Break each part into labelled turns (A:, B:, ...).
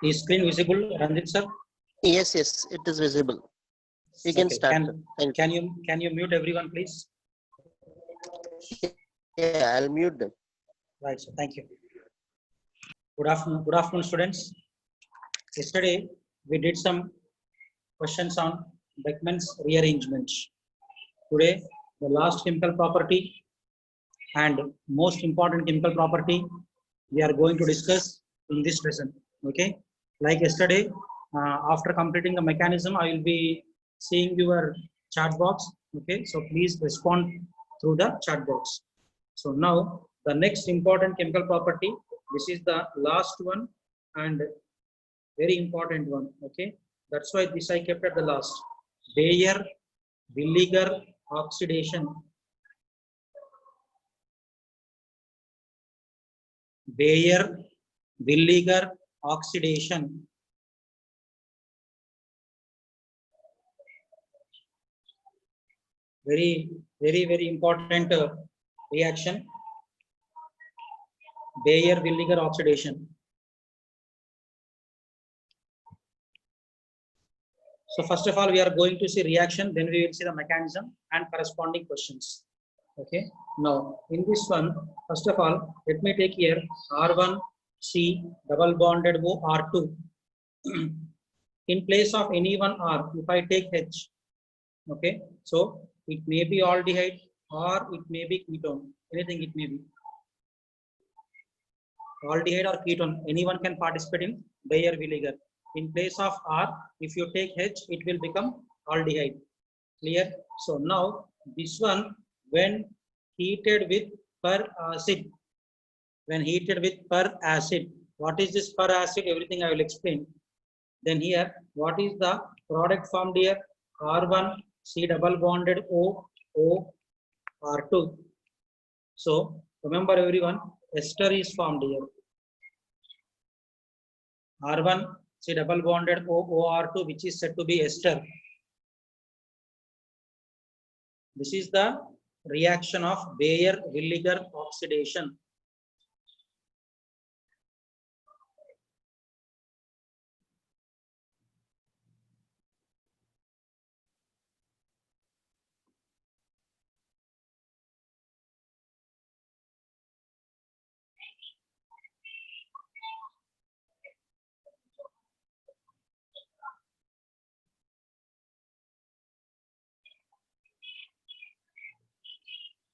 A: Is screen visible, Ranjit sir?
B: Yes, it is visible. You can
A: Okay.
B: start.
A: Can you mute everyone, please?
B: Yeah, I'll mute them.
A: Right, sir. Thank you. Good afternoon, students. Yesterday we did some questions on Beckmann's rearrangement. Today, the last chemical property and most important chemical property we are going to discuss in this lesson. Okay, like yesterday, after completing the mechanism, I will be seeing your chat box. Okay, so please respond through the chat box. So now the next important chemical property, this is the last one and very important one. Okay, that's why this I kept at the last. Baeyer-Villiger oxidation. Baeyer-Villiger oxidation. Very important reaction. Baeyer-Villiger oxidation. So first of all, we are going to see reaction, then we will see the mechanism and corresponding questions. Okay. Now in this one, first of all, let me take here R1C double bonded O R2. In place of any one R, if I take H, okay, so it may be aldehyde or it may be ketone. Anything it may be. Aldehyde or ketone, anyone can participate in Baeyer-Villiger. In place of R, if you take H, it will become aldehyde. Clear? So now this one, when heated with peracid, what is this peracid? Everything I will explain. Then here, what is the product formed here? R1C double bonded O R2. So remember everyone, ester is formed here. R1C double bonded O R2, which is said to be ester. This is the reaction of Baeyer-Villiger oxidation.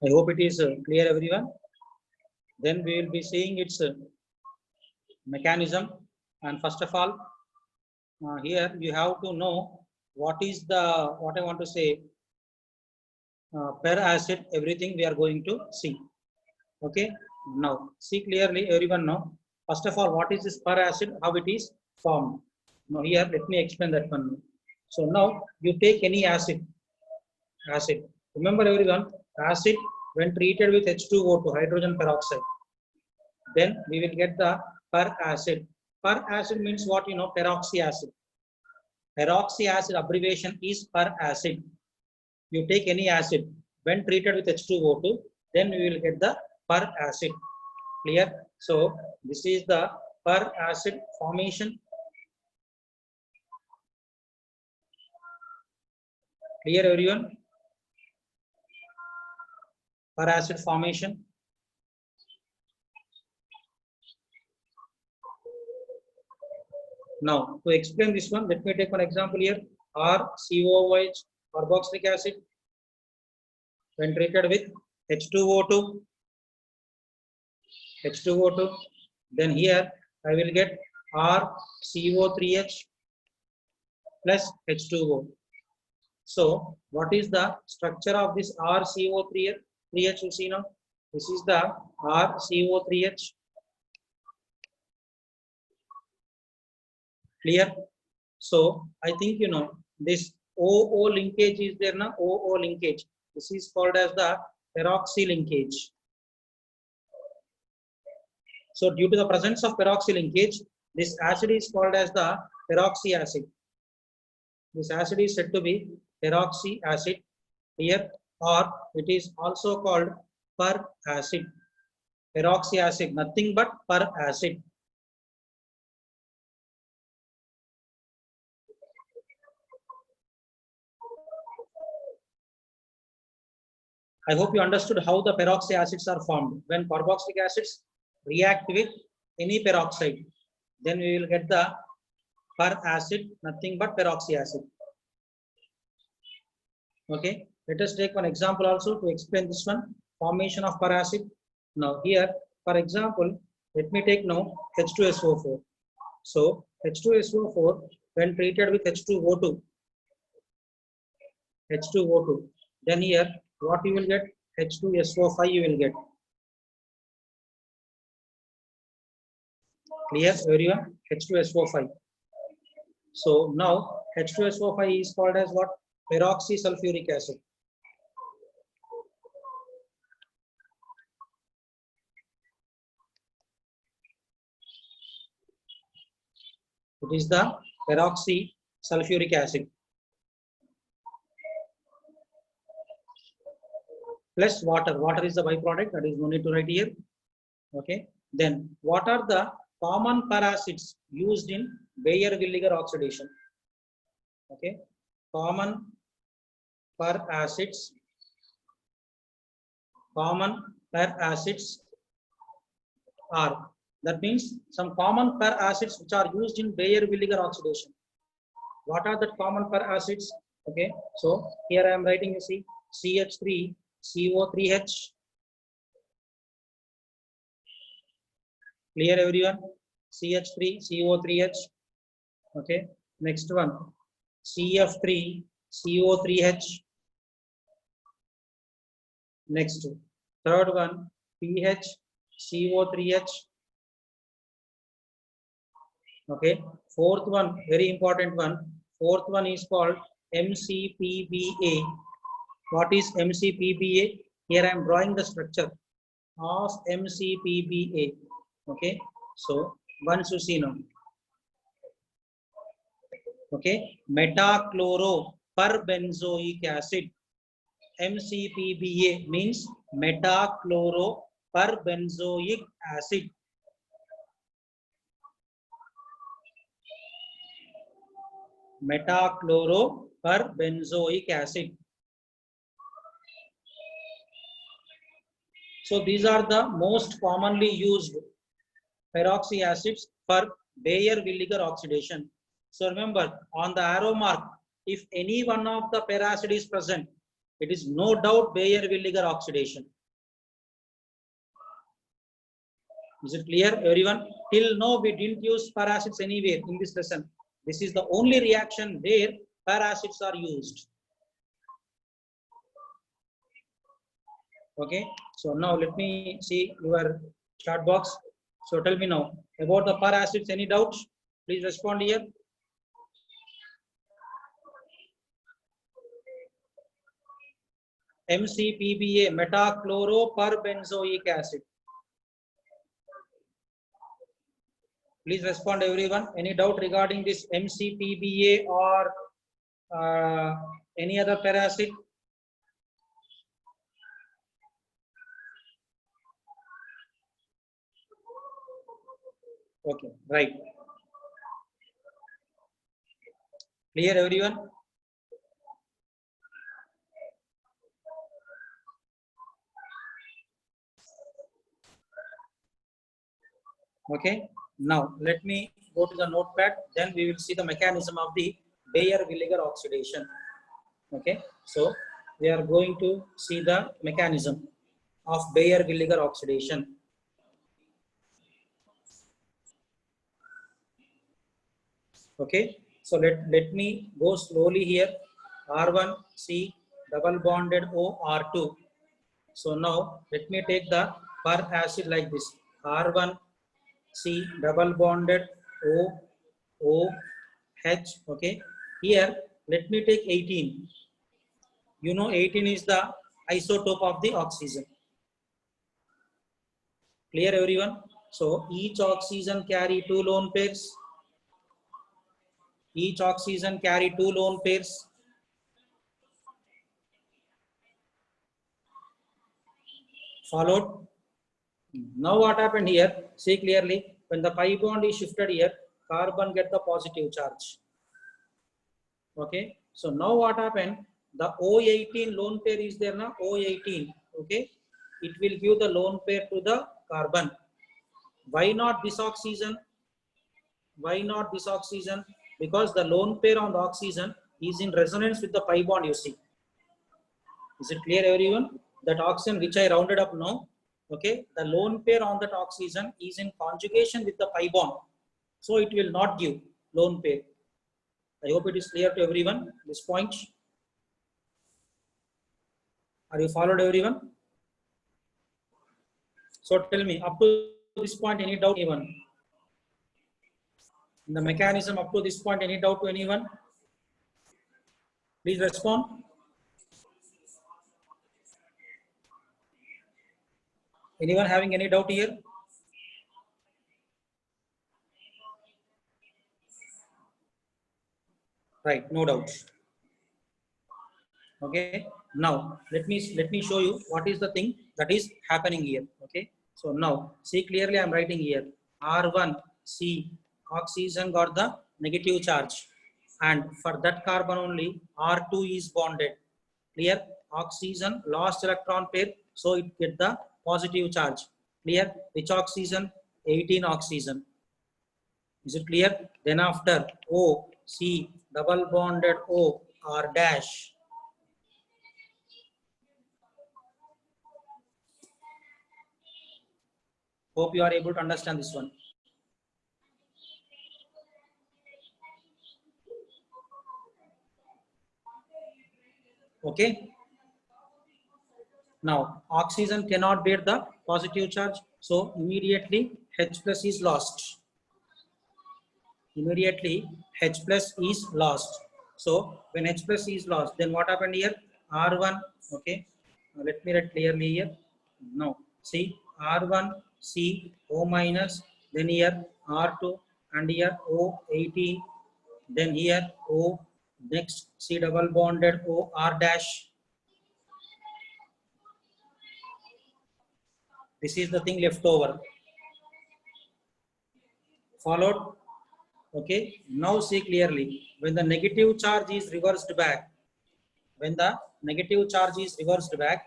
A: I hope it is clear, everyone. Then we will be seeing its mechanism. And first of all, here you have to know what is the, what I want to say, peracid, everything we are going to see. Okay, now see clearly, everyone know. First of all, what is this peracid, how it is formed. Now here, let me explain that one. So now you take any acid. Remember everyone, acid when treated with H2O2, hydrogen peroxide, then we will get the peracid. Peracid means what? You know, peroxy acid. Peroxy acid abbreviation is peracid. You take any acid when treated with H2O2, then we will get the peracid. Clear? So this is the peracid formation. Clear, everyone? Peracid formation. Now, to explain this one, let me take one example here. RCOOH, carboxylic acid, when treated with H2O2, then here I will get RCO3H plus H2O. So, what is the structure of this RCO3H? You see now, this is the RCO3H. Clear? So I think you know this OO linkage is there now. OO linkage. This is called as the peroxy linkage. So due to the presence of peroxy linkage, this acid is called as the peroxy acid. This acid is said to be peroxy acid here, or it is also called peracid. Peroxy acid, nothing but peracid. I hope you understood how the peroxy acids are formed. When carboxylic acids react with any peroxide, then we will get the per acid, nothing but peroxy acid. Okay, let us take one example also to explain this one, formation of per acid. Now here, for example, let me take now H2SO4. So H2SO4 when treated with H2O2, then here what you will get? H2SO5 you will get. Clear everyone? H2SO5. So now H2SO5 is called as what? Peroxysulfuric acid. It is the peroxysulfuric acid. Plus water. Water is the byproduct, that is no need to write here. Okay. Then what are the common per acids used in Baeyer-Villiger oxidation? Okay. Common per acids. Common per acids are. That means some common per acids which are used in Baeyer-Villiger oxidation. What are the common per acids? Okay. So here I am writing, you see, CH3 CO3H. Clear everyone? CH3 CO3H. Okay. Next one, CF3 CO3H. Next, third one, PH CO3H. Okay. Fourth one, very important one. Fourth one is called MCPBA. What is MCPBA? Here I am drawing the structure of MCPBA. Okay. So once you see now. Okay. Metachloroperbenzoic acid. MCPBA means metachloroperbenzoic acid. Metachloroperbenzoic acid. So these are the most commonly used peroxy acids for Baeyer-Villiger oxidation. So remember, on the arrow mark, if any one of the per acid is present, it is no doubt Baeyer-Villiger oxidation. Is it clear, everyone? Till now, we didn't use per acids anywhere in this lesson. This is the only reaction where per acids are used. Okay, so now let me see your chat box. So tell me now about the per acids. Any doubts? Please respond here. MCPBA, metachloroperbenzoic acid. Please respond, everyone. Any doubt regarding this MCPBA or any other per acid? Okay, right. Clear, everyone? Okay, now let me go to the notepad, then we will see the mechanism of the Baeyer-Villiger oxidation. Okay, so we are going to see the mechanism of Baeyer-Villiger oxidation. Okay, so let me go slowly here. R1C double bonded O R2. So now let me take the per acid like this. R1C double bonded OH. Okay, here let me take 18. You know 18 is the isotope of the oxygen. Clear, everyone? So each oxygen carry 2 lone pairs. Each oxygen carry 2 lone pairs. Followed. Now what happened here? See clearly, when the pi bond is shifted here, carbon get the positive charge. Okay. So now what happened? The O18 lone pair is there now, O18, okay? It will give the lone pair to the carbon. Why not this oxygen? Why not this oxygen? Because the lone pair on the oxygen is in resonance with the pi bond, you see. Is it clear, everyone? That oxygen which I rounded up now, okay, the lone pair on that oxygen is in conjugation with the pi bond. So it will not give lone pair. I hope it is clear to everyone, this point. Are you followed, everyone? So tell me, up to this point, any doubt, anyone? In the mechanism up to this point, any doubt to anyone? Please respond. Anyone having any doubt here? Right, no doubts. Okay, now let me show you what is the thing that is happening here. Okay, so now see clearly, I'm writing here R1C, oxygen got the negative charge, and for that carbon only R2 is bonded. Clear? Oxygen lost electron pair, so it get the positive charge. Clear? Which oxygen? 18 oxygen. Is it clear? Then after O, C, double bonded O, R dash. Hope you are able to understand this one. Okay. Now, oxygen cannot bear the positive charge, so immediately H plus is lost. Immediately H plus is lost. So when H plus is lost, then what happened here? R1, okay. Now, let me write clearly here. No, see R1, C, O minus, then here R2, and here O18, then here O, next C double bonded O, R dash. This is the thing left over. Followed? Okay. Now see clearly. When the negative charge is reversed back, when the negative charge is reversed back,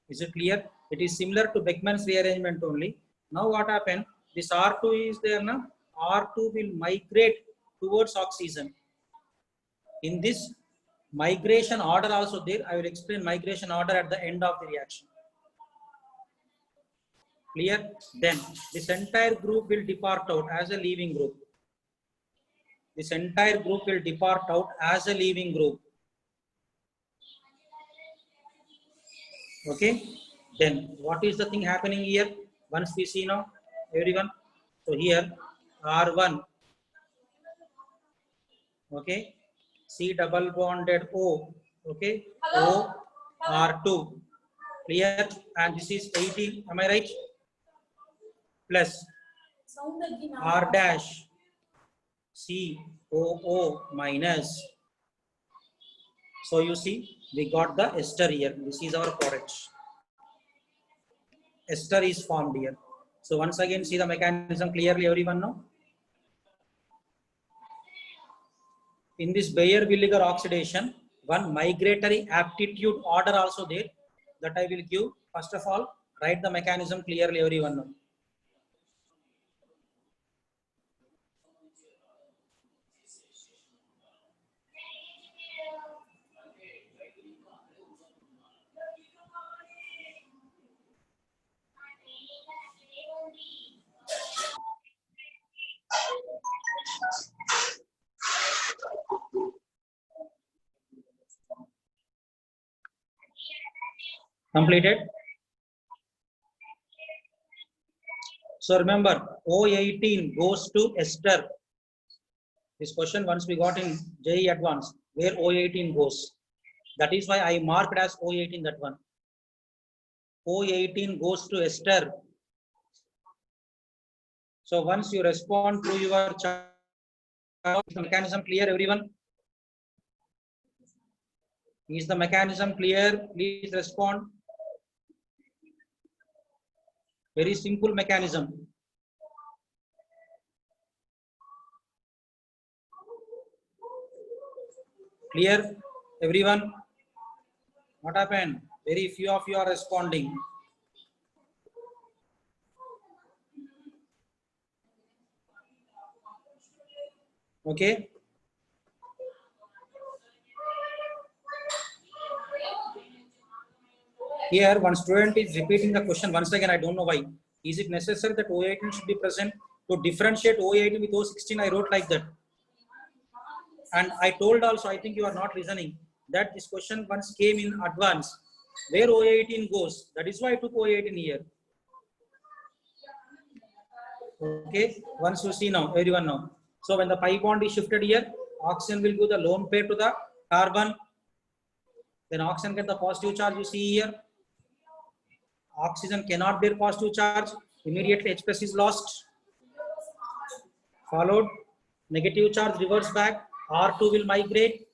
A: is it clear? It is similar to Beckmann's rearrangement only. Now what happened? This R2 is there now. R2 will migrate towards oxygen. In this migration order also there, I will explain migration order at the end of the reaction. Clear? Then this entire group will depart out as a leaving group. This entire group will depart out as a leaving group. Okay. Then what is the thing happening here? Once we see now, everyone. So here R1. Okay. C double bonded O. Okay. O R2. Clear? And this is 18. Am I right? Plus R dash C O O minus. So you see, we got the ester here. This is our product. Ester is formed here. So once again, see the mechanism clearly, everyone know. In this Baeyer-Villiger oxidation, one migratory aptitude order also there that I will give. First of all, write the mechanism clearly, everyone know. Completed? So remember, O18 goes to ester. This question once we got in JEE Advanced, where O18 goes. That is why I marked as O18 that one. O18 goes to ester. So once you respond to your chart, is the mechanism clear, everyone? Is the mechanism clear? Please respond. Very simple mechanism. Clear, everyone? What happened? Very few of you are responding. Okay. Here, one student is repeating the question once again. I don't know why. Is it necessary that O18 should be present? To differentiate O18 with O16, I wrote like that. And I told also, I think you are not listening, that this question once came in advance. Where O18 goes, that is why I took O18 here. Okay, once you see now, everyone now. So when the pi bond is shifted here, oxygen will give the lone pair to the carbon. Then oxygen get the positive charge, you see here. Oxygen cannot bear positive charge. Immediately H plus is lost. Followed, negative charge reverse back. R2 will migrate.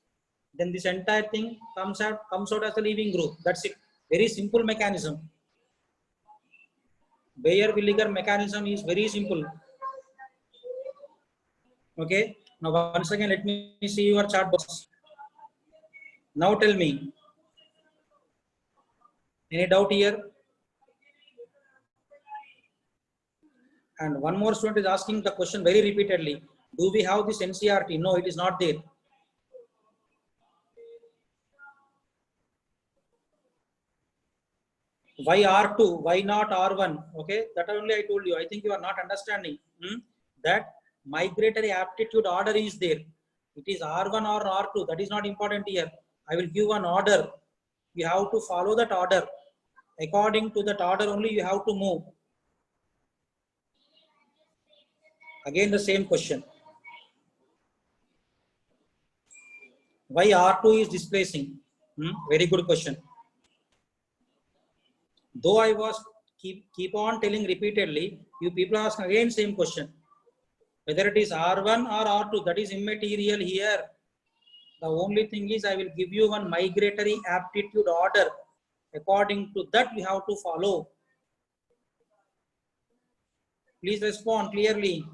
A: Then this entire thing comes out as a leaving group. That's it. Very simple mechanism. Baeyer-Villiger mechanism is very simple. Okay. Now once again, let me see your chart box. Now tell me, any doubt here? And one more student is asking the question very repeatedly. Do we have this NCERT? No, it is not there. Why R2? Why not R1? Okay, that only I told you. I think you are not understanding that migratory aptitude order is there. It is R1 or R2. That is not important here. I will give an order. You have to follow that order. According to that order only you have to move. Again the same question. Why R2 is displacing? Very good question. Though I was keep on telling repeatedly, you people ask again same question. Whether it is R1 or R2, that is immaterial here. The only thing is I will give you one migratory aptitude order. According to that you have to follow. Please respond clearly.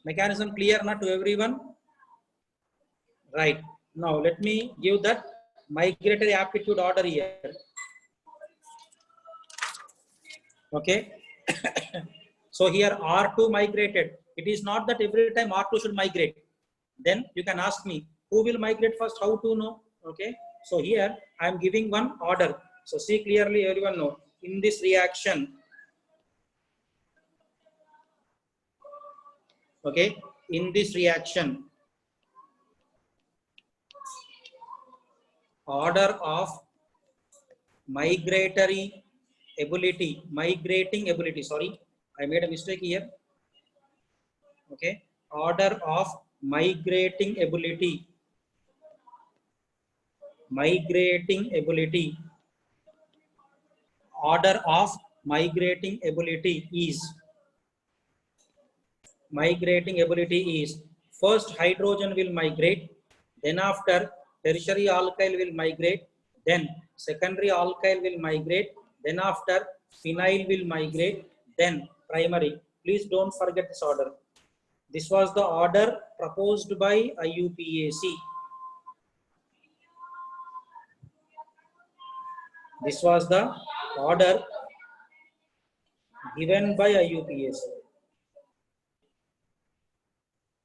A: Mechanism clear not to everyone? Right. Now let me give that migratory aptitude order here. Okay. So here R2 migrated. It is not that every time R2 should migrate. Then you can ask me, who will migrate first? How to know? Okay. So here I am giving one order. So see clearly, everyone know. In this reaction, okay, in this reaction, order of migrating ability, sorry, I made a mistake here. Okay, order of migrating ability order of migrating ability is first hydrogen will migrate, then after tertiary alkyl will migrate, then secondary alkyl will migrate, then after phenyl will migrate, then primary. Please don't forget this order. This was the order proposed by IUPAC. This was the order given by IUPAC.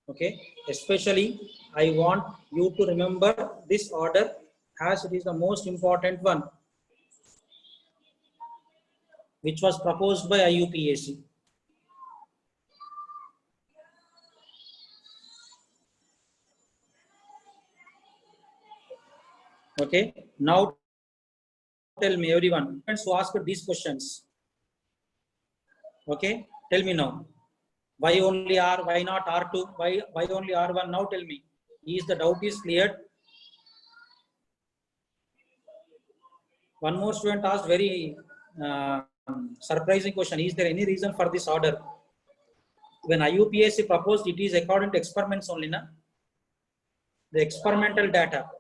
A: Okay, especially I want you to remember this order as it is the most important one, which was proposed by IUPAC. Okay, now tell me everyone who asked these questions. Okay, tell me now. Why only R? Why not R2? Why only R1? Now tell me. Is the doubt is cleared? One more student asked very surprising question. Is there any reason for this order? When IUPAC proposed, it is according to experiments only, na? The experimental data.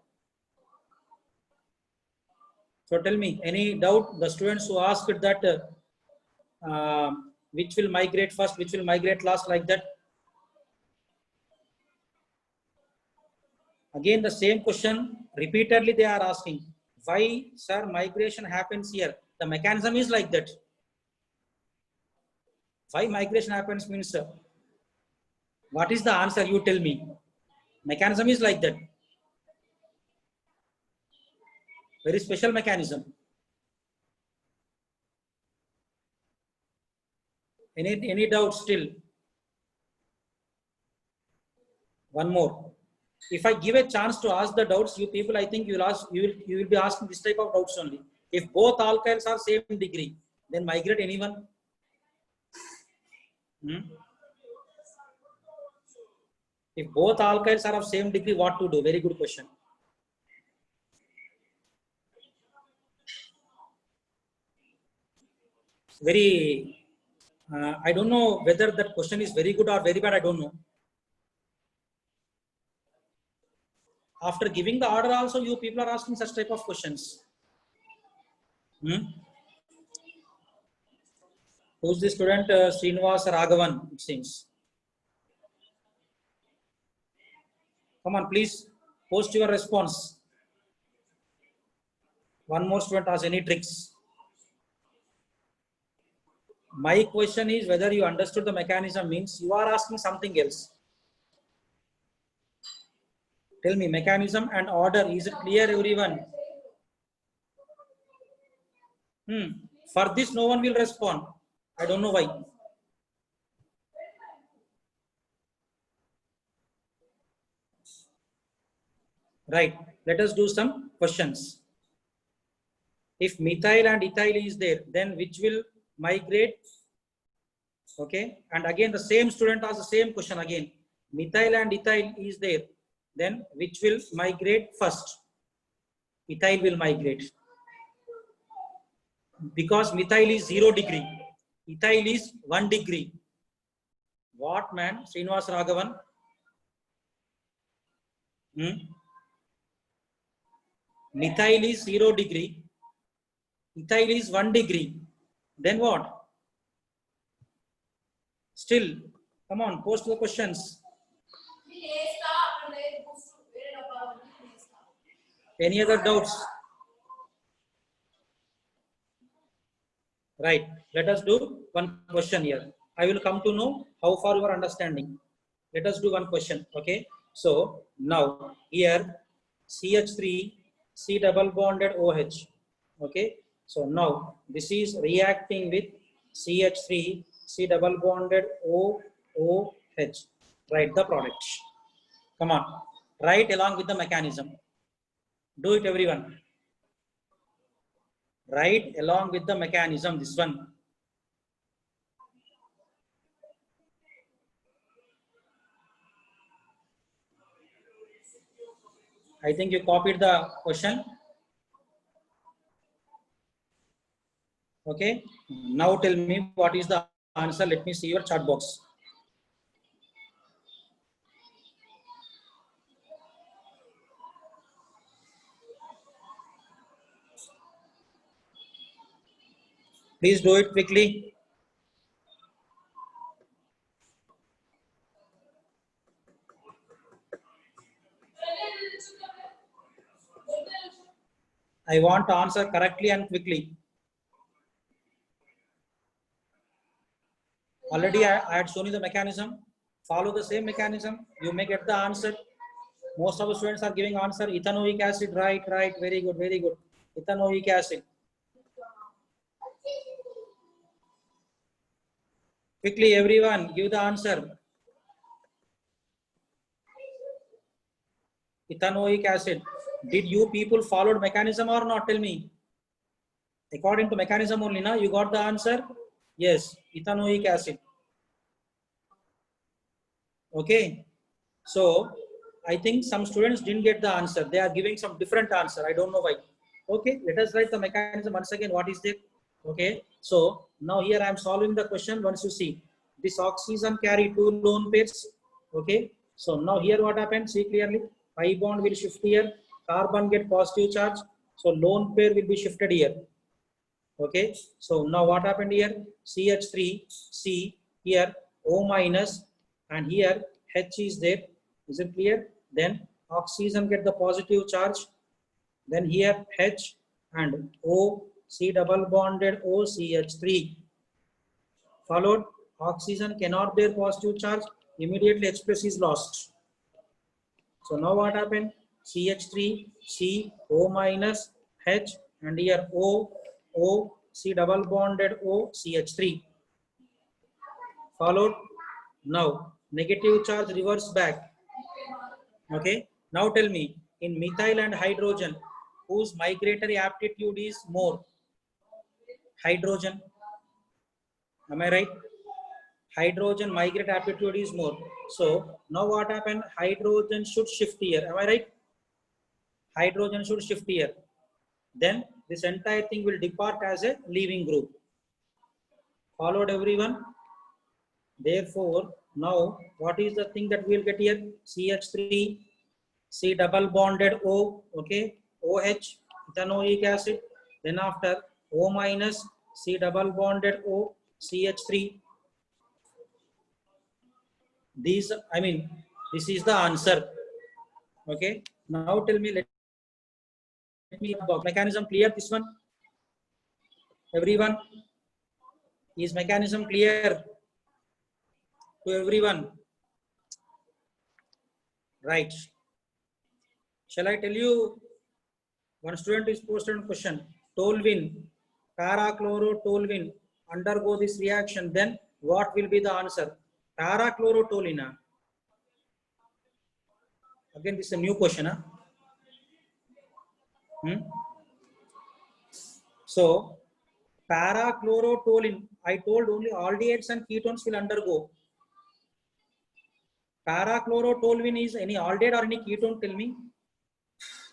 A: So tell me, any doubt? The students who asked that which will migrate first, which will migrate last, like that. Again, the same question repeatedly they are asking. Why, sir, migration happens here? The mechanism is like that. Why migration happens means, sir, what is the answer? You tell me. Mechanism is like that. Very special mechanism. Any doubt still? One more. If I give a chance to ask the doubts, you people, I think you will be asking this type of doubts only. If both alkyls are same degree, then migrate anyone? If both alkyls are of same degree, what to do? Very good question. Very, I don't know whether that question is very good or very bad. I don't know. After giving the order also, you people are asking such type of questions. Who's the student? Srinivas Raghavan, it seems. Come on, please post your response. One more student has any tricks? My question is whether you understood the mechanism, means you are asking something else. Tell me, mechanism and order, is it clear, everyone? For this, no one will respond. I don't know why. Right. Let us do some questions. If methyl and ethyl is there, then which will migrate? Okay. And again, the same student has the same question again. Methyl and ethyl is there, then which will migrate first? Ethyl will migrate. Because methyl is 0 degree. Ethyl is 1 degree. What, man? Srinivas Raghavan? Methyl is 0 degree. Ethyl is 1 degree. Then what? Still, come on, post the questions. Any other doubts? Right. Let us do one question here. I will come to know how far you are understanding. Let us do one question. Okay. So now here CH3 C double bonded OH. Okay. So now this is reacting with CH3 C double bonded OOH. Write the product. Come on. Write along with the mechanism. Do it, everyone. Write along with the mechanism. This one. I think you copied the question. Okay. Now tell me what is the answer. Let me see your chat box. Please do it quickly. I want to answer correctly and quickly. Already I had shown you the mechanism. Follow the same mechanism. You may get the answer. Most of the students are giving answer. Ethanoic acid. Right. Very good. Very good. Ethanoic acid. Quickly, everyone, give the answer. Ethanoic acid. Did you people follow mechanism or not? Tell me. According to mechanism only, now you got the answer. Yes, ethanoic acid. Okay. So I think some students didn't get the answer. They are giving some different answer. I don't know why. Okay. Let us write the mechanism once again. What is it? Okay. So now here I am solving the question. Once you see this oxygen carry 2 lone pairs. Okay. So now here what happens? See clearly. Pi bond will shift here. Carbon get positive charge. So lone pair will be shifted here. Okay. So now what happened here? CH3 C here O minus and here H is there. Is it clear? Then oxygen get the positive charge. Then here H and O, C double bonded O, CH3. Followed, oxygen cannot bear positive charge, immediately H plus is lost. So now what happened? CH3, C, O minus, H, and here O, O, C double bonded O, CH3. Followed, now negative charge reverse back. Okay, now tell me, in methyl and hydrogen, whose migratory aptitude is more? Hydrogen. Am I right? Hydrogen migrate aptitude is more. So now what happened? Hydrogen should shift here. Am I right? Hydrogen should shift here. Then this entire thing will depart as a leaving group. Followed everyone. Therefore, now what is the thing that we will get here? CH3, C double bonded O, okay, OH, ethanoic acid. Then after O minus, C double bonded O, CH3. These, I mean, this is the answer. Okay. Now tell me, let me about mechanism clear. This one, everyone, is mechanism clear to everyone? Right. Shall I tell you? One student is posted a question. Toluene, para-chlorotoluene undergo this reaction. Then what will be the answer? Para-chlorotoluene. Again, this is a new question. So, para-chlorotoluene, I told only aldehydes and ketones will undergo. Para-chlorotoluene is any aldehyde or any ketone? Tell me.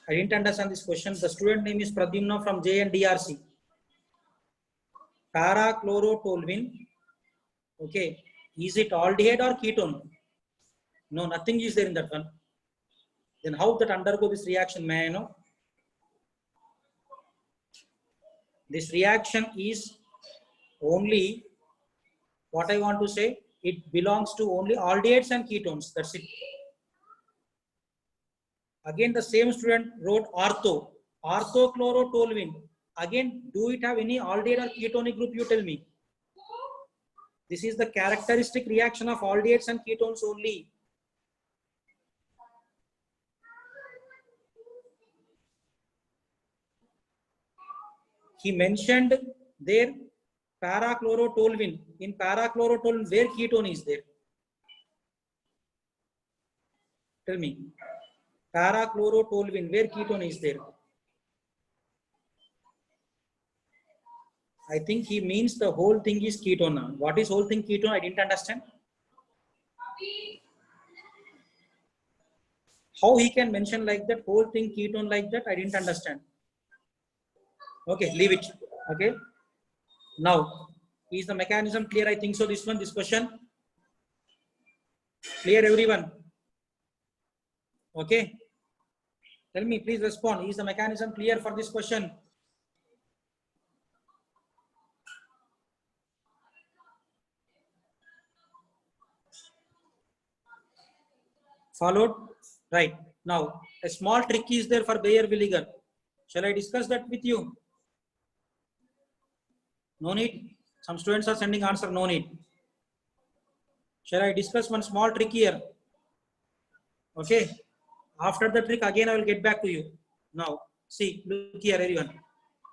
A: I didn't understand this question. The student name is Pradyumna from JNDRC. Para-chlorotoluene. Okay. Is it aldehyde or ketone? No, nothing is there in that one. Then how that undergo this reaction, may I know? This reaction is only, what I want to say, it belongs to only aldehydes and ketones. That's it. Again, the same student wrote orthochlorotoluene. Again, do it have any aldehyde or ketonic group? You tell me. This is the characteristic reaction of aldehydes and ketones only. He mentioned there para-chlorotoluene. In para-chlorotoluene, where ketone is there? Tell me. Para-chlorotoluene, where ketone is there? I think he means the whole thing is ketone. What is whole thing ketone? I didn't understand. How he can mention like that, whole thing ketone like that? I didn't understand. Okay, leave it. Okay. Now, is the mechanism clear? I think so. This question. Clear, everyone? Okay. Tell me, please respond. Is the mechanism clear for this question? Followed? Right. Now, a small trick is there for Bayer vinegar. Shall I discuss that with you? No need. Some students are sending answer, no need. Shall I discuss one small trick here? Okay. After the trick, again, I will get back to you. Now, see, look here, everyone.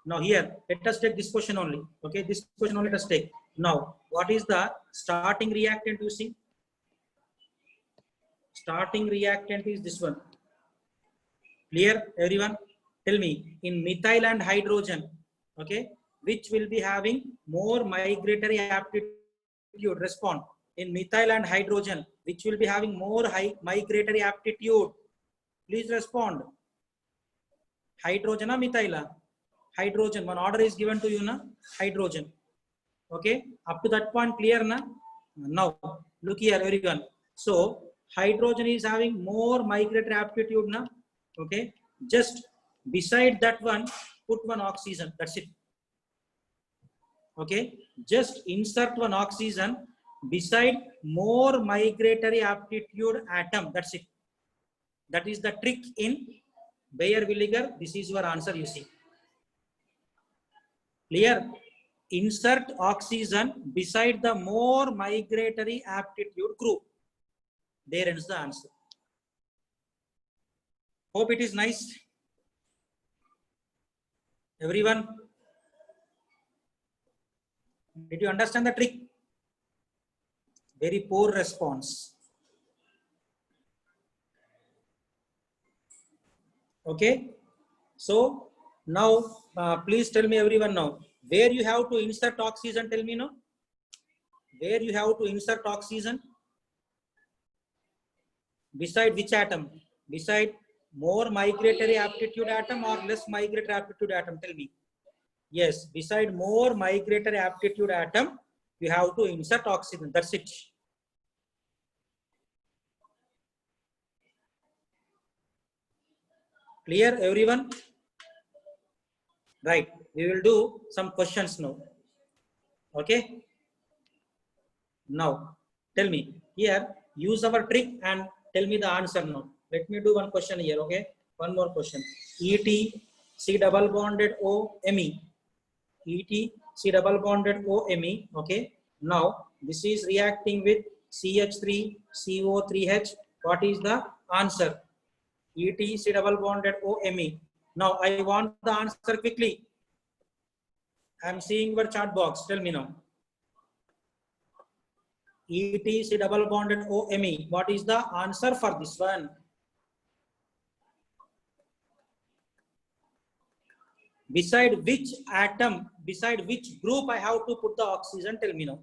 A: Now here, let us take this question only. Okay, this question only let us take. Now, what is the starting reactant you see? Starting reactant is this one. Clear, everyone? Tell me, in methyl and hydrogen, okay, which will be having more migratory aptitude? Respond. In methyl and hydrogen, which will be having more high migratory aptitude? Please respond. Hydrogen or methyl? Hydrogen. One order is given to you, na? Hydrogen. Okay. Up to that point, clear, na? Now, look here, everyone. So, hydrogen is having more migratory aptitude, na? Okay. Just beside that one, put one oxygen. That's it. Okay. Just insert one oxygen beside more migratory aptitude atom. That's it. That is the trick in Bayer vinegar, this is your answer, you see. Clear? Insert oxygen beside the more migratory aptitude group. There ends the answer. Hope it is nice. Everyone, did you understand the trick? Very poor response. Okay. So now, please tell me everyone now, where you have to insert oxygen, tell me now. Where you have to insert oxygen? Beside which atom? Beside more migratory aptitude atom or less migratory aptitude atom? Tell me. Yes, beside more migratory aptitude atom, you have to insert oxygen. That's it. Clear, everyone? Right. We will do some questions now. Okay. Now, tell me here. Use our trick and tell me the answer now. Let me do one question here. Okay. One more question. ET C double bonded O Me. ET C double bonded O Me. Okay. Now this is reacting with CH3 CO3H. What is the answer? ET C double bonded O Me. Now I want the answer quickly. I am seeing your chat box. Tell me now. ET C double bonded O Me. What is the answer for this one? Beside which atom, beside which group I have to put the oxygen? Tell me now.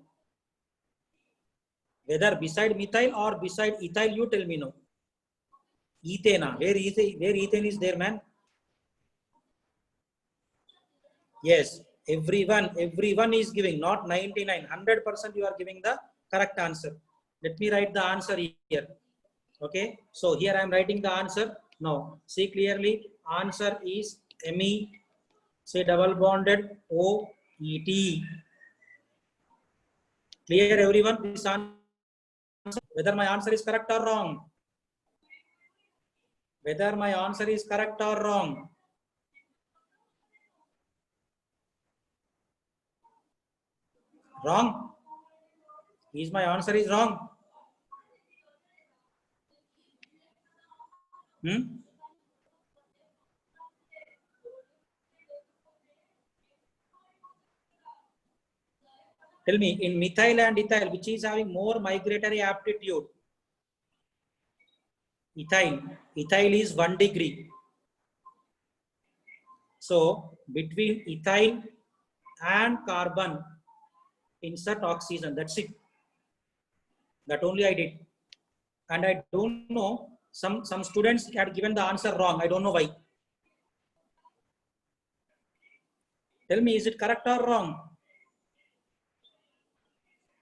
A: Whether beside methyl or beside ethyl, you tell me now. Ethane. Where ethane is there, man? Yes, everyone is giving, not 99, 100% you are giving the correct answer. Let me write the answer here. Okay, so here I am writing the answer. Now, see clearly, answer is Me, say double bonded OET. Clear everyone, this answer, whether my answer is correct or wrong? Whether my answer is correct or wrong? Wrong? Is my answer is wrong? Tell me, in methyl and ethyl, which is having more migratory aptitude? Ethyl. Ethyl is 1 degree. So, between ethyl and carbon, insert oxygen. That's it. That only I did. And I don't know, some students had given the answer wrong. I don't know why. Tell me, is it correct or wrong?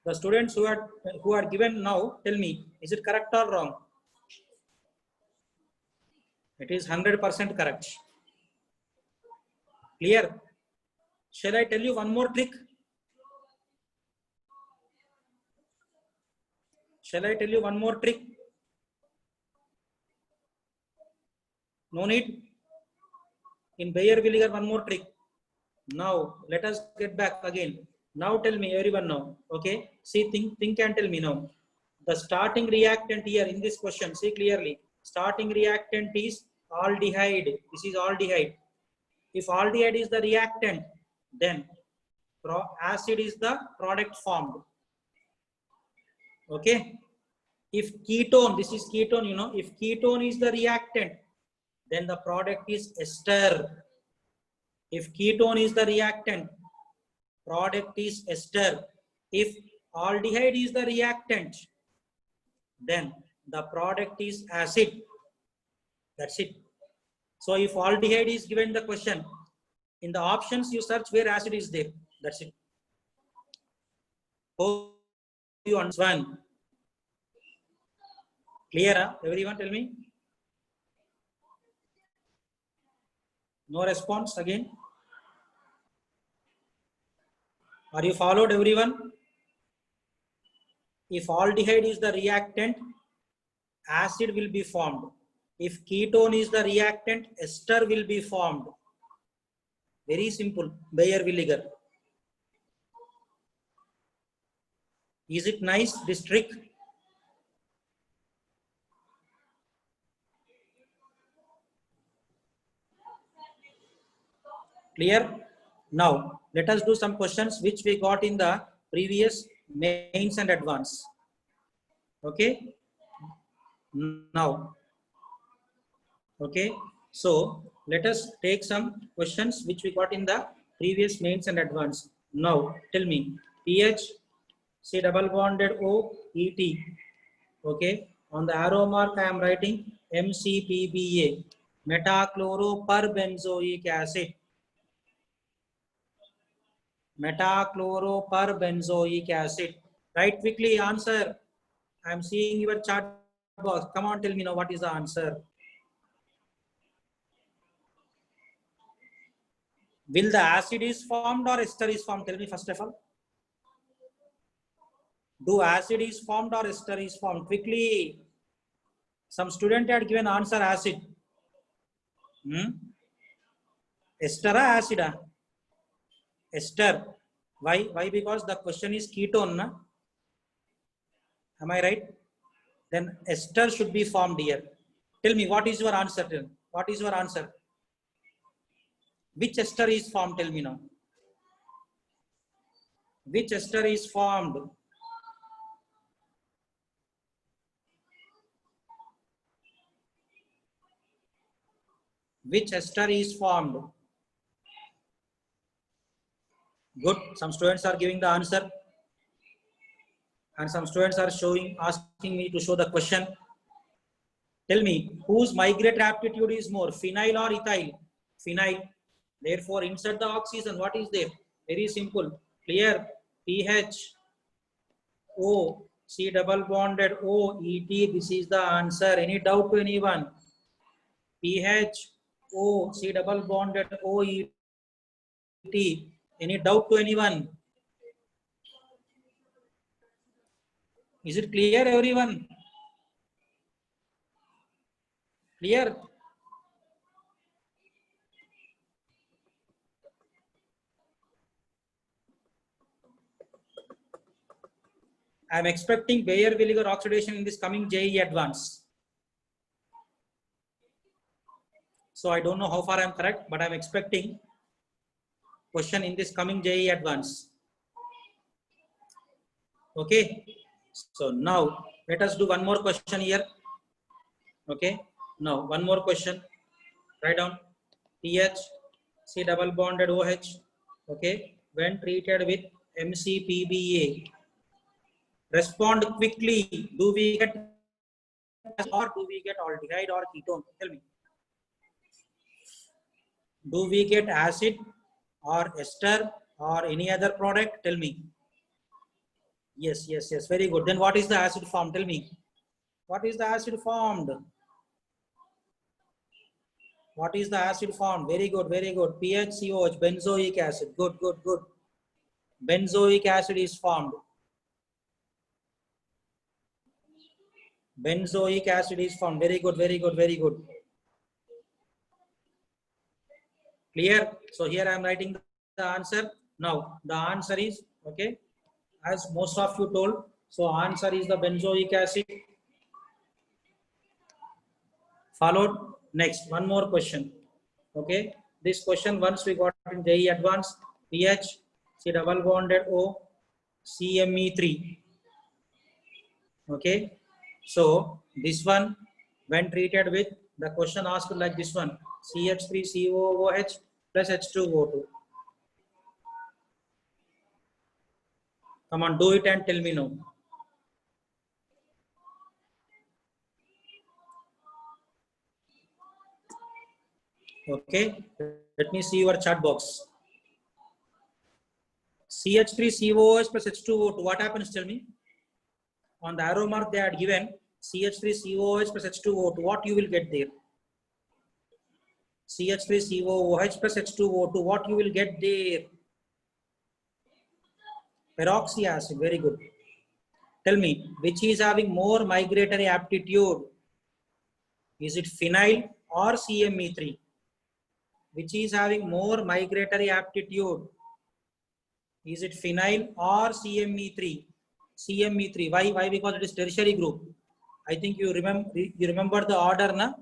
A: The students who are given now, tell me, is it correct or wrong? It is 100% correct. Clear? Shall I tell you one more trick? Shall I tell you one more trick? No need. In Bayer vinegar, one more trick. Now, let us get back again. Now tell me, everyone now. Okay. See, think and tell me now. The starting reactant here in this question, see clearly. Starting reactant is aldehyde. This is aldehyde. If aldehyde is the reactant, then acid is the product formed. Okay. If ketone, this is ketone, you know, if ketone is the reactant, then the product is ester. If ketone is the reactant, product is ester. If aldehyde is the reactant, then the product is acid. That's it. So if aldehyde is given the question, in the options you search where acid is there. That's it. Hope you understand. Clear? Everyone tell me. No response again. Are you followed, everyone? If aldehyde is the reactant, acid will be formed. If ketone is the reactant, ester will be formed. Very simple. Bayer vinegar. Is it nice, this trick? Clear? Now, let us do some questions which we got in the previous mains and advance. Okay? Now, okay, so let us take some questions which we got in the previous mains and advance. Now, tell me, pH, C double bonded O, ET. Okay, on the arrow mark I am writing MCPBA, metachloroperbenzoic acid. Metachloroperbenzoic acid. Write quickly, answer. I am seeing your chat box. Come on, tell me now what is the answer. Will the acid is formed or ester is formed? Tell me first of all. Do acid is formed or ester is formed? Quickly. Some student had given answer acid. Ester or acid? Ester. Why? Why? Because the question is ketone. Na? Am I right? Then ester should be formed here. Tell me what is your answer? What is your answer? Which ester is formed? Tell me now. Which ester is formed? Which ester is formed? Good. Some students are giving the answer. And some students are asking me to show the question. Tell me, whose migratory aptitude is more, phenyl or ethyl? Phenyl. Therefore, insert the oxygen. What is there? Very simple. Clear. pH, O, C double bonded O, ET. This is the answer. Any doubt to anyone? pH, O, C double bonded O, ET. Any doubt to anyone? Is it clear, everyone? Clear? I am expecting Bayer vinegar oxidation in this coming JEE advance. So I don't know how far I am correct, but I am expecting question in this coming JEE advance. Okay. So now let us do one more question here. Okay. Now one more question. Write down pH, C double bonded OH. Okay. When treated with MCPBA, respond quickly. Do we get or do we get aldehyde or ketone? Tell me. Do we get acid or ester or any other product? Tell me. Yes, yes, yes. Very good. Then what is the acid form? Tell me. What is the acid formed? What is the acid formed? Very good, very good. PHCOH, benzoic acid. Good, good, good. Benzoic acid is formed. Benzoic acid is formed. Very good, very good, very good. Clear? So here I am writing the answer. Now the answer is, okay, as most of you told. So answer is the benzoic acid. Followed next, one more question. Okay, this question once we got in JEE advanced, pH, C double bonded O, CME3. Okay, so this one when treated with, the question asked like this one, CH3COOH plus H2O2. Come on, do it and tell me now. Okay, let me see your chat box. CH3COOH plus H2O2, what happens? Tell me. On the arrow mark they had given CH3COOH plus H2O2, what you will get there? CH3COOH plus H2O2, what you will get there? Peroxy acid, very good. Tell me, which is having more migratory aptitude? Is it phenyl or CME3? Which is having more migratory aptitude? Is it phenyl or CME3? CME3. Why? Why? Because it is tertiary group. I think you remember the order, na?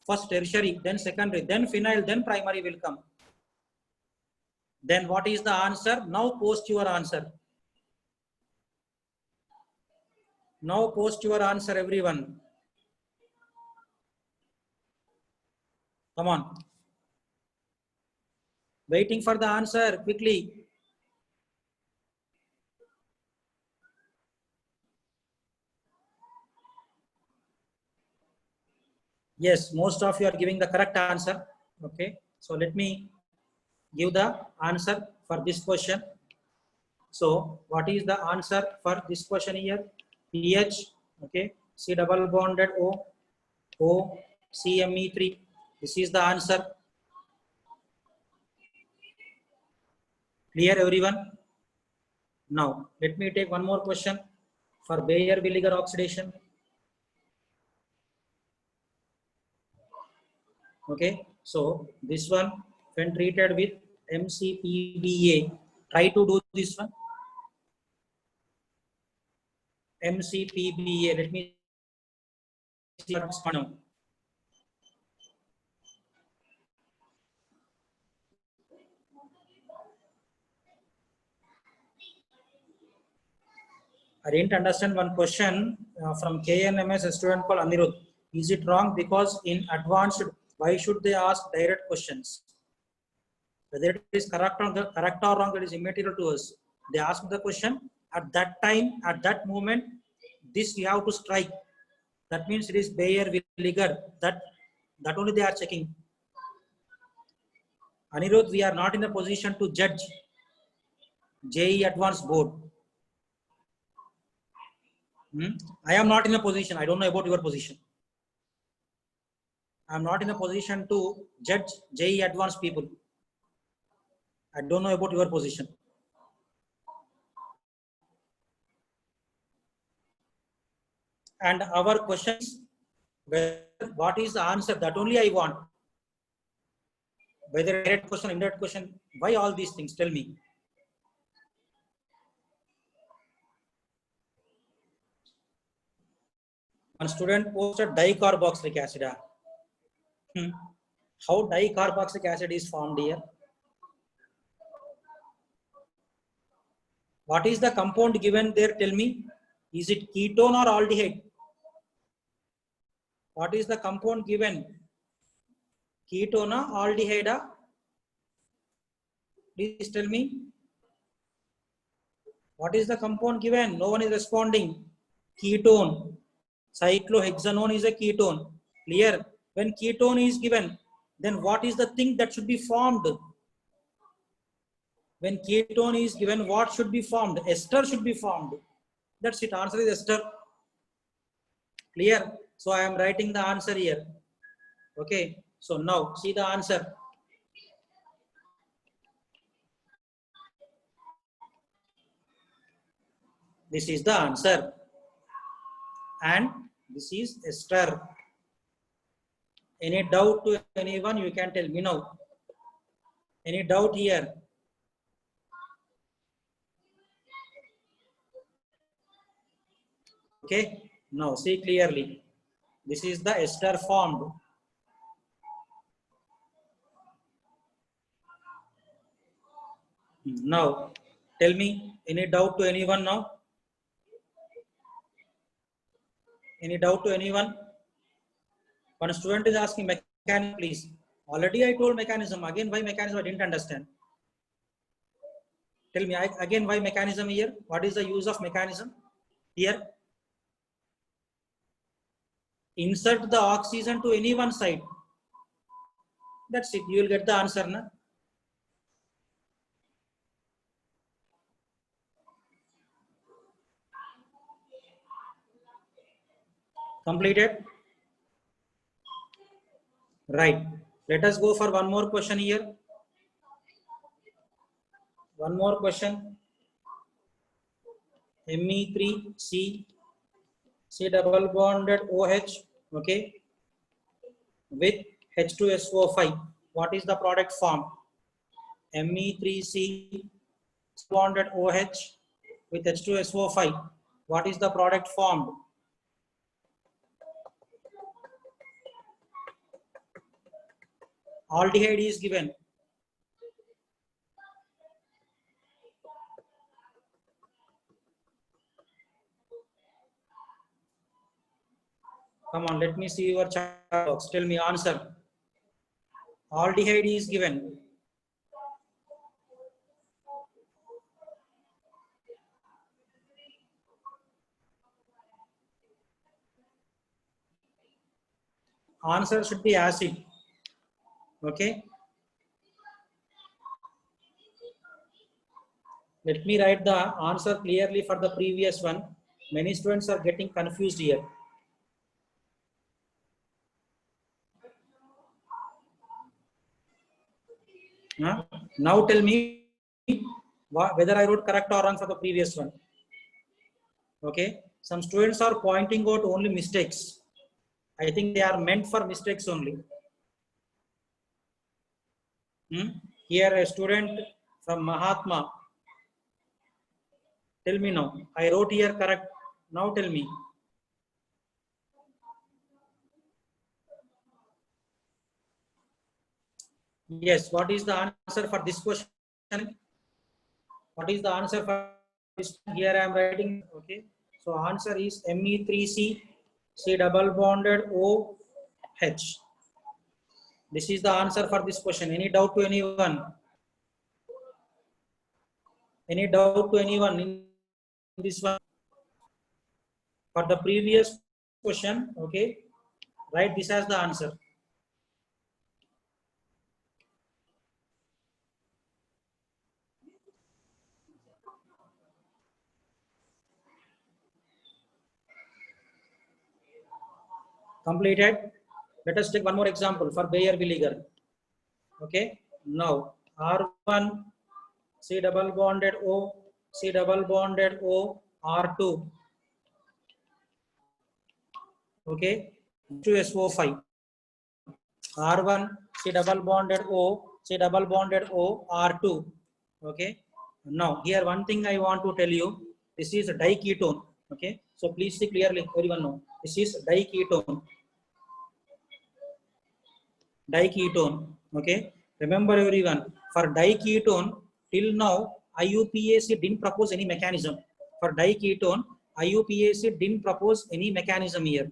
A: First tertiary, then secondary, then phenyl, then primary will come. Then what is the answer? Now post your answer. Now post your answer, everyone. Come on. Waiting for the answer quickly. Yes, most of you are giving the correct answer. Okay. So let me give the answer for this question. So what is the answer for this question here? pH, okay, C double bonded O, CME3. This is the answer. Clear, everyone? Now, let me take one more question for Baeyer-Villiger oxidation. Okay, so this one, when treated with MCPBA, try to do this one. MCPBA, let me see what's going on. I didn't understand one question from KNMS, a student called Anirudh. Is it wrong? Because in advanced, why should they ask direct questions? Whether it is correct or wrong, that is immaterial to us. They ask the question at that time, at that moment, this we have to strike. That means it is Baeyer-Villiger. That only they are checking. Anirudh, we are not in a position to judge JEE Advanced Board. I am not in a position. I don't know about your position. I am not in a position to judge JEE Advanced people. I don't know about your position. And our questions, what is the answer? That only I want. Whether direct question, indirect question, why all these things? Tell me. One student posted dicarboxylic acid. How dicarboxylic acid is formed here? What is the compound given there? Tell me. Is it ketone or aldehyde? What is the compound given? Ketone or aldehyde? Please tell me. What is the compound given? No one is responding. Ketone. Cyclohexanone is a ketone. Clear? When ketone is given, then what is the thing that should be formed? When ketone is given, what should be formed? Ester should be formed. That's it. Answer is ester. Clear? So I am writing the answer here. Okay. So now see the answer. This is the answer. And this is ester. Any doubt to anyone? You can tell me now. Any doubt here? Okay. Now see clearly. This is the ester formed. Now, tell me, any doubt to anyone now? Any doubt to anyone? One student is asking mechanism, please. Already I told mechanism. Again, why mechanism? I didn't understand. Tell me again, why mechanism here? What is the use of mechanism here? Insert the oxygen to any one side. That's it. You will get the answer. Na? Completed? Right. Let us go for one more question here. One more question. Me3C, C double bonded OH. Okay. with H2SO5. What is the product formed? Me3C bonded OH with H2SO5. What is the product formed? Aldehyde is given. Come on, let me see your chat box. Tell me answer. Aldehyde is given. Answer should be acid. Okay. Let me write the answer clearly for the previous one. Many students are getting confused here. Now tell me whether I wrote correct or wrong for the previous one. Okay. Some students are pointing out only mistakes. I think they are meant for mistakes only. Here a student from Mahatma. Tell me now. I wrote here correct. Now tell me. Yes. What is the answer for this question? What is the answer for this? Here I am writing. Okay. So answer is Me3C C double bonded OH. This is the answer for this question. Any doubt to anyone? Any doubt to anyone in this one? For the previous question, okay, write this as the answer. Completed. Let us take one more example for Bayer vinegar. Okay. Now R1 C double bonded O C double bonded O R2. Okay. H2SO5. R1 C double bonded O C double bonded O R2. Okay. Now here one thing I want to tell you. This is a diketone. Okay. So please see clearly. Everyone know this is diketone. Diketone. Okay. Remember everyone, for diketone till now IUPAC didn't propose any mechanism. For diketone IUPAC didn't propose any mechanism here.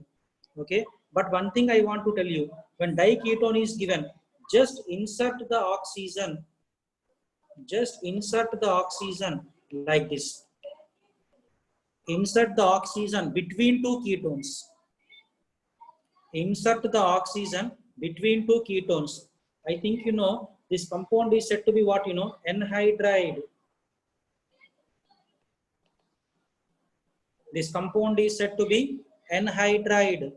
A: Okay. But one thing I want to tell you, when diketone is given, just insert the oxygen. Just insert the oxygen like this. Insert the oxygen between two ketones. Insert the oxygen between two ketones. I think you know this compound is said to be what, you know, anhydride. This compound is said to be anhydride.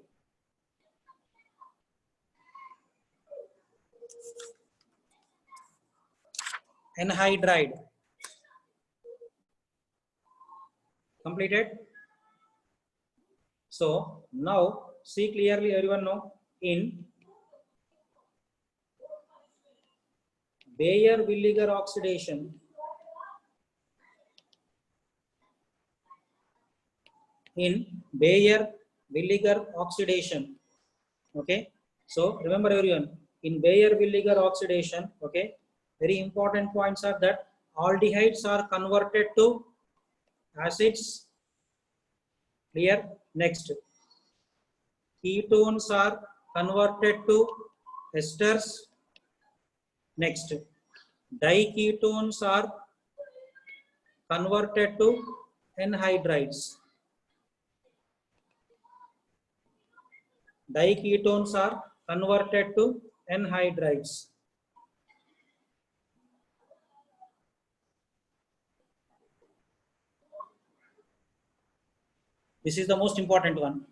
A: Anhydride. Completed. So now see clearly, everyone know, in Bayer vinegar oxidation, in Bayer vinegar oxidation. Okay. So remember everyone, in Bayer vinegar oxidation, okay, very important points are that aldehydes are converted to acids. Clear? Next, ketones are converted to esters. Next, diketones are converted to anhydrides. Diketones are converted to anhydrides. This is the most important one.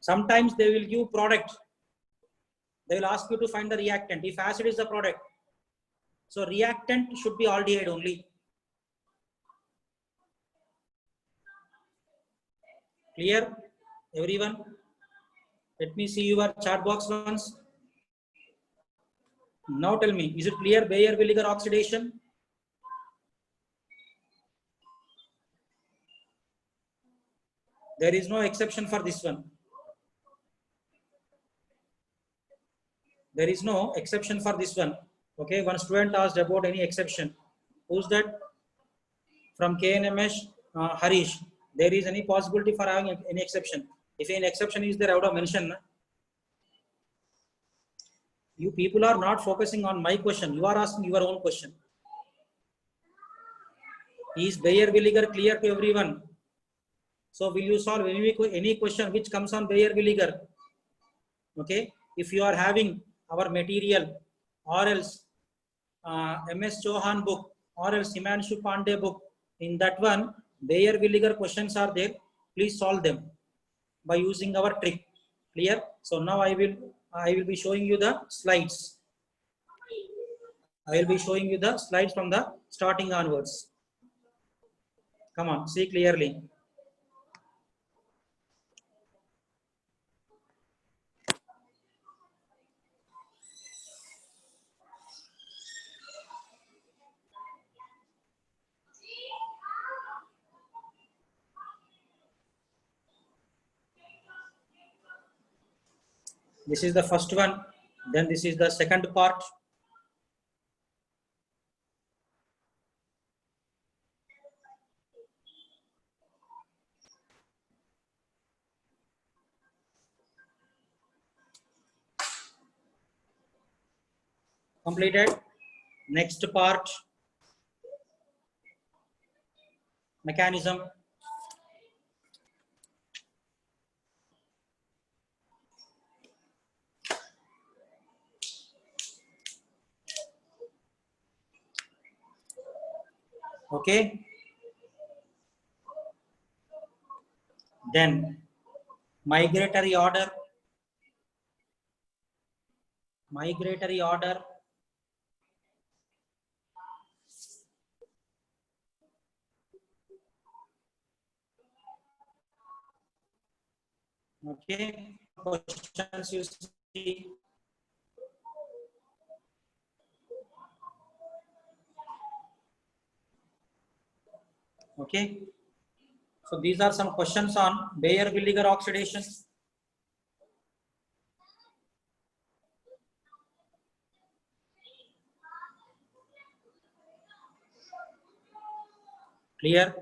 A: Sometimes they will give product. They will ask you to find the reactant. If acid is the product, so reactant should be aldehyde only. Clear, everyone? Let me see your chat box once. Now tell me, is it clear Baeyer-Villiger oxidation? There is no exception for this one. There is no exception for this one. Okay, one student asked about any exception. Who's that? From KNMS, Harish. There is any possibility for having any exception? If any exception is there, I would have mentioned. You people are not focusing on my question. You are asking your own question. Is Baeyer-Villiger clear to everyone? So will you solve any question which comes on Baeyer-Villiger? Okay. If you are having our material or else MS Chauhan book or else Himanshu Pandey book, in that one Baeyer-Villiger questions are there. Please solve them by using our trick. Clear? So now I will be showing you the slides. I will be showing you the slides from the starting onwards. Come on, see clearly. This is the first one. Then this is the second part. Completed. Next part, mechanism. Okay. Then migratory order. Migratory order. Okay. Questions you see. Okay. So these are some questions on Baeyer-Villiger oxidation. Clear?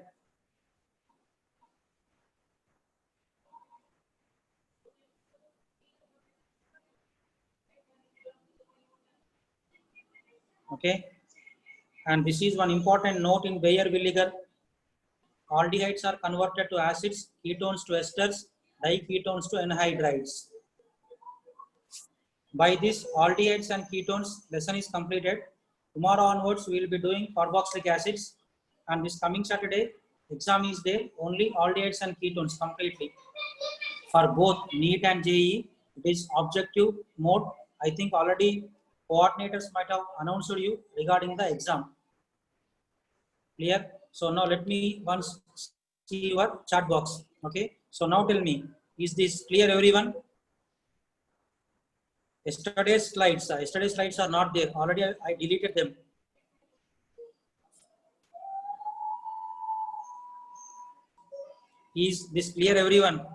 A: Okay. And this is one important note in Baeyer-Villiger. Aldehydes are converted to acids, ketones to esters, diketones to anhydrides. By this, aldehydes and ketones lesson is completed. Tomorrow onwards, we will be doing carboxylic acids. And this coming Saturday, exam is there, only aldehydes and ketones completely. For both NEET and JEE, it is objective mode. I think already coordinators might have announced you regarding the exam. Clear? So now let me once see your chat box. Okay. So now tell me, is this clear, everyone? Yesterday's slides are not there. Already I deleted them. Is this clear, everyone?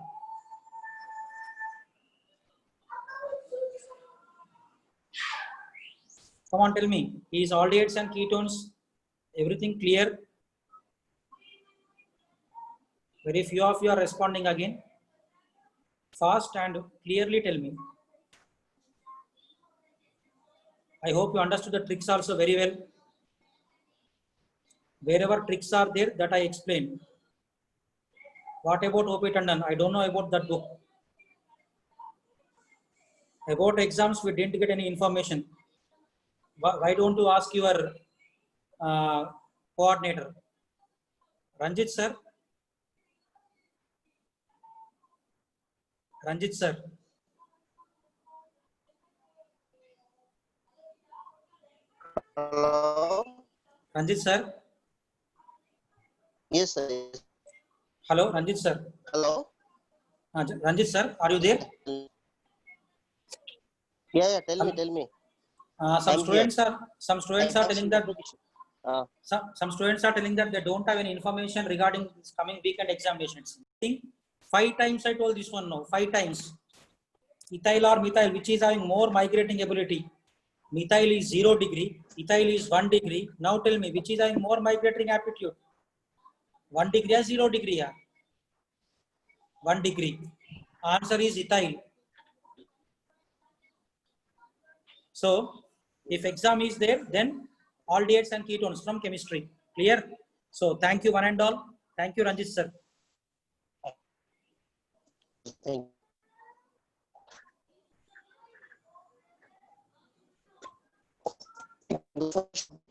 A: Come on, tell me. Is aldehydes and ketones everything clear? Very few of you are responding again. Fast and clearly tell me. I hope you understood the tricks also very well. Wherever tricks are there, that I explain. What about O.P. Tandon? I don't know about that book. About exams, we didn't get any information. Why don't you ask your coordinator? Ranjit sir? Ranjit sir?
B: Hello.
A: Ranjit sir?
B: Yes, sir.
A: Hello, Ranjit sir.
B: Hello.
A: Ranjit sir, are you there?
B: Yeah, tell me.
A: Some
B: I'm
A: students
B: here.
A: are some students
B: I
A: are
B: have
A: telling
B: seen
A: that
B: the application. Uh,
A: some students are telling that they don't have any information regarding this coming weekend examinations. Think 5 times I told this one now. 5 times. Ethyl or methyl, which is having more migrating ability. Methyl is 0 degree. Ethyl is 1 degree. Now tell me which is having more migrating aptitude. 1 degree or 0 degree? Yeah. 1 degree. Answer is ethyl. So if exam is there, then aldehydes and ketones from chemistry. Clear? So thank you one and all. Thank you, Ranjit sir.
B: thank you.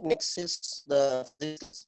B: Next is the physics.